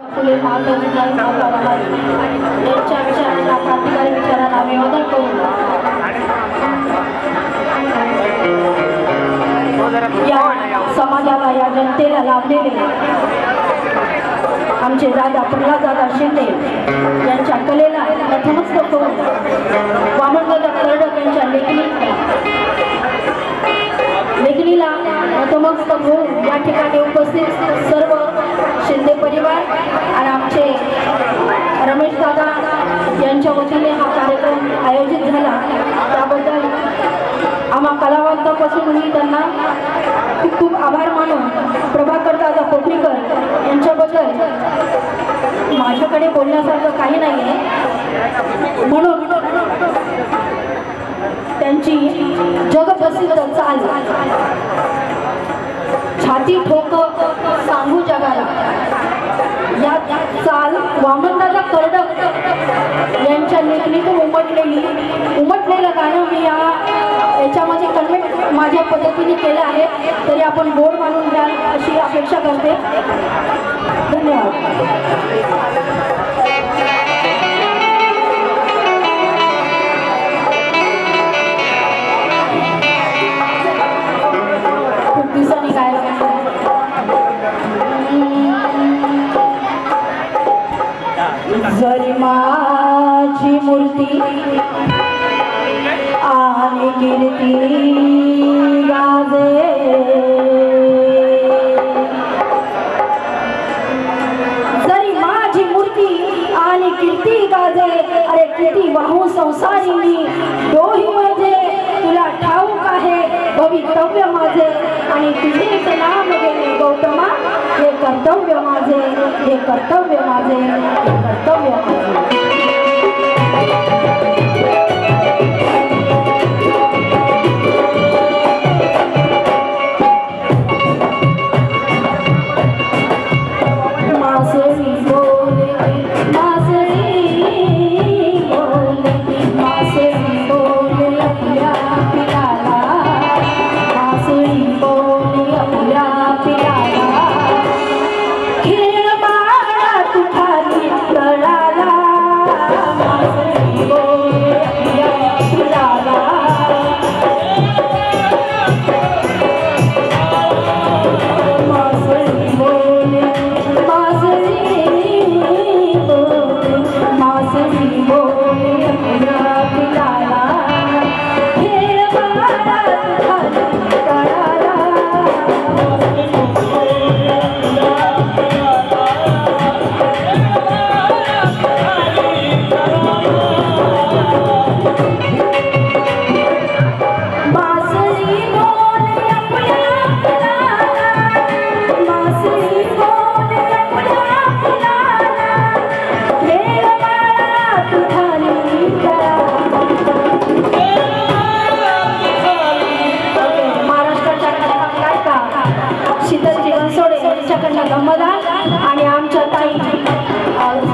फुले यांच्या विचारांना क्रांतिकारी विचारांना विरोधन करून या समाजाला या जनतेला लाभलेले आमचे दादा प्रल्हाददादा शिंदे यांच्या कलेला नतमस्तक करून वामनदादा कर्डक यांच्या लेखणीला नतमस्तक होऊन या ठिकाणी उपस्थित सर्व शिंदे परिवार आणि आमचे रमेश दादा यांच्या वतीने हा कार्यक्रम आयोजित झाला त्याबद्दल आम्हा कलावंतापासून मी त्यांना खूप खूप आभार मानून प्रभाकर दादा कोपरीकर यांच्याबद्दल माझ्याकडे बोलण्यासारखं काही नाही आहे म्हणून त्यांची जगप्रसिद्ध चाल छाती ठोक सांगू जगाला या चाल वामनदादा कर्डक यांच्या लेखणीतून उमटलेलं गाणं मी याच्यामध्ये कन्व्हर्ट माझ्या पद्धतीने केलं आहे तरी आपण बोर्ड मानून द्याल अशी अपेक्षा करते धन्यवाद खूप दिवसांनी गायला जरी माझी मूर्ती आणि कीर्ती गाजे जरी माझी मूर्ती आणि कीर्ती गाजे अरे किती वाहू संसारी मी डोही माझे तुला ठाऊक आहे भवितव्य माझे आणि तुझेच नाम गेले गौतमा हे कर्तव्य माझे हे कर्तव्य माझे हे कर्तव्य माझे आणि आमच्या ताई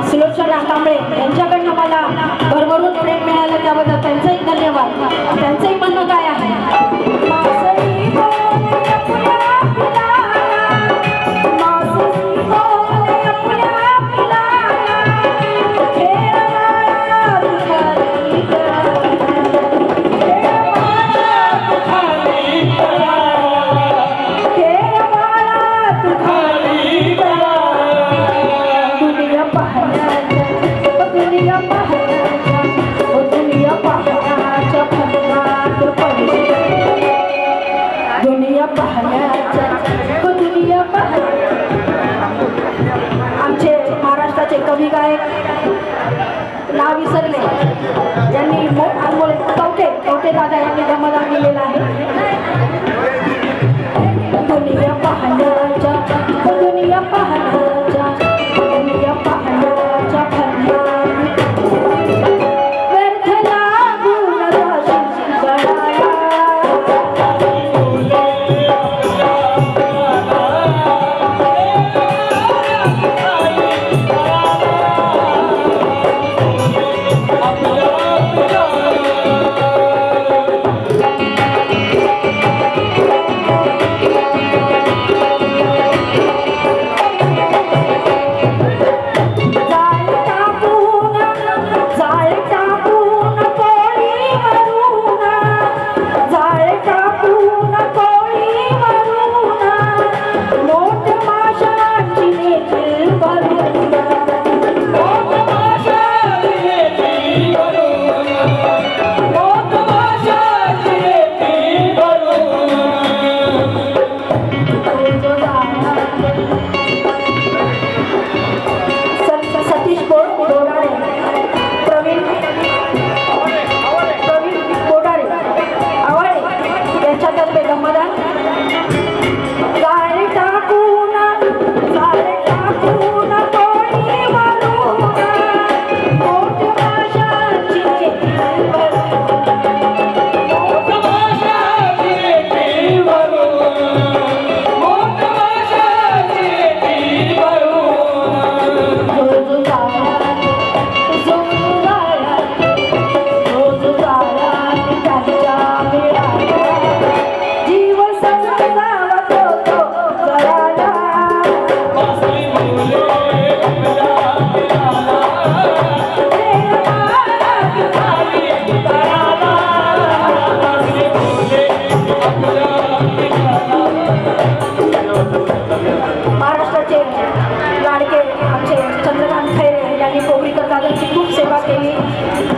सुलोचना कांबळे यांच्याकडनं मला भरभरून प्रेम मिळालं त्याबद्दल त्यांचंही धन्यवाद त्यांचंही म्हणणं काय आहे आमचे महाराष्ट्राचे कवी गायक नाव विसरले यांनी अनमोल कवटे दादा यांनी दमदार दिलेला आहे दुनिया पाहण्याच्या दुनिया पाहण्याच्या दुनिया पाहण्याच्या व्यर्थ लागून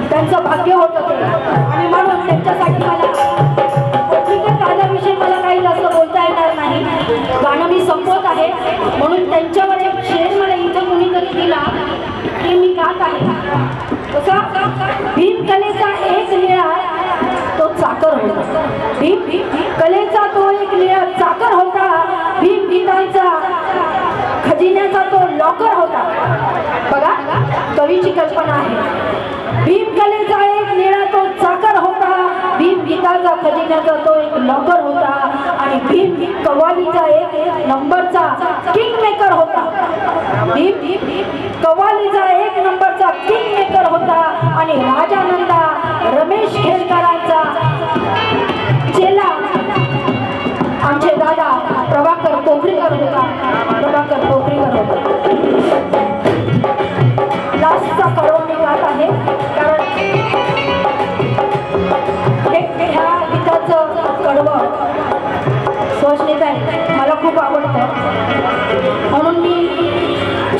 त्यांचं भाग्य होतं ते आणि म्हणून त्यांच्यासाठी मला काव्याविषयी मला काही जास्त बोलता येणार नाही. गाणं मी संपवत आहे म्हणून त्यांच्यावर एक शेर मला इथं कुणीतरी दिला की मी गात आहे. कसा भीम कलेचा एक निळा तो चाकर होता. भीम कलेचा तो एक निळा चाकर होता. भीम गीतांचा खजिन्याचा तो लॉकर होता. बघा कवीची कल्पना आहे. भीम कलेचा एक निळा तो चाकर होता. भीम गीताचा खजिन्याचा तो एक लॉकर होता आणि भीम कव्वालीचा एक नंबरचा किंग मेकर होता. भीम कव्वालीचा एक नंबरचा किंग मेकर होता आणि राजानंदा रमेश खेरकरांचा चेला आमचे दादा प्रभाकर पोखरीकर होता. प्रभाकर पोखरीकर होता. लास्टचा कडवं मी गात आहे कारण ह्या गीताचं कडवं सोचण्यात आहे मला खूप आवडतं म्हणून मी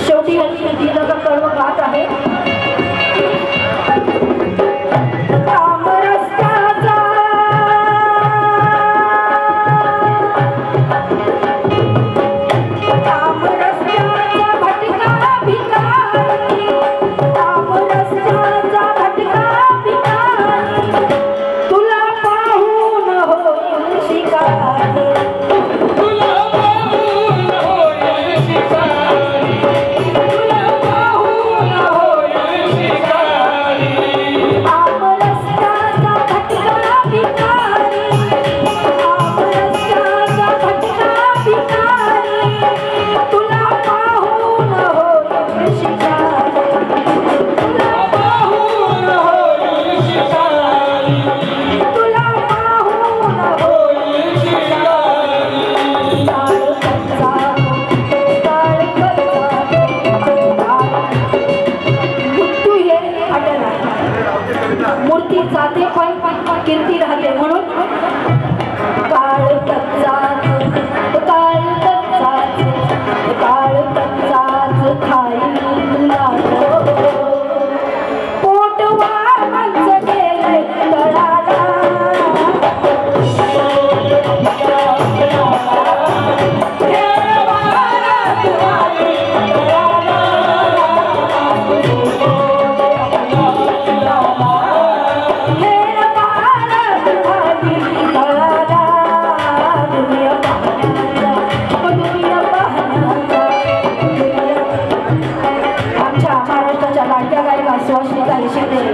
शेवटी गीताचं कडवं गात आहे. कीर्ती राहते म्हणून काळ कच्चाच खाई तुला पोटवा माणसं गेले तळाला.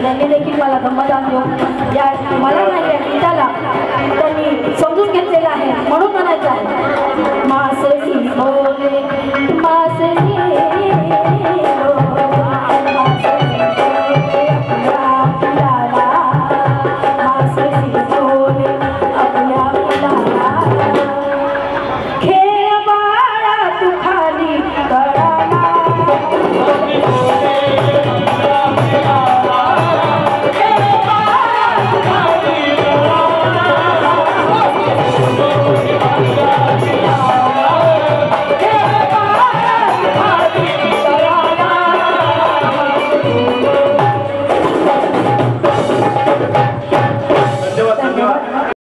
त्यांनी देखील मला गंमतदान देऊन या मला नाही या गीताला त्यांनी समजून घेतलेलं आहे म्हणून म्हणायचं आहे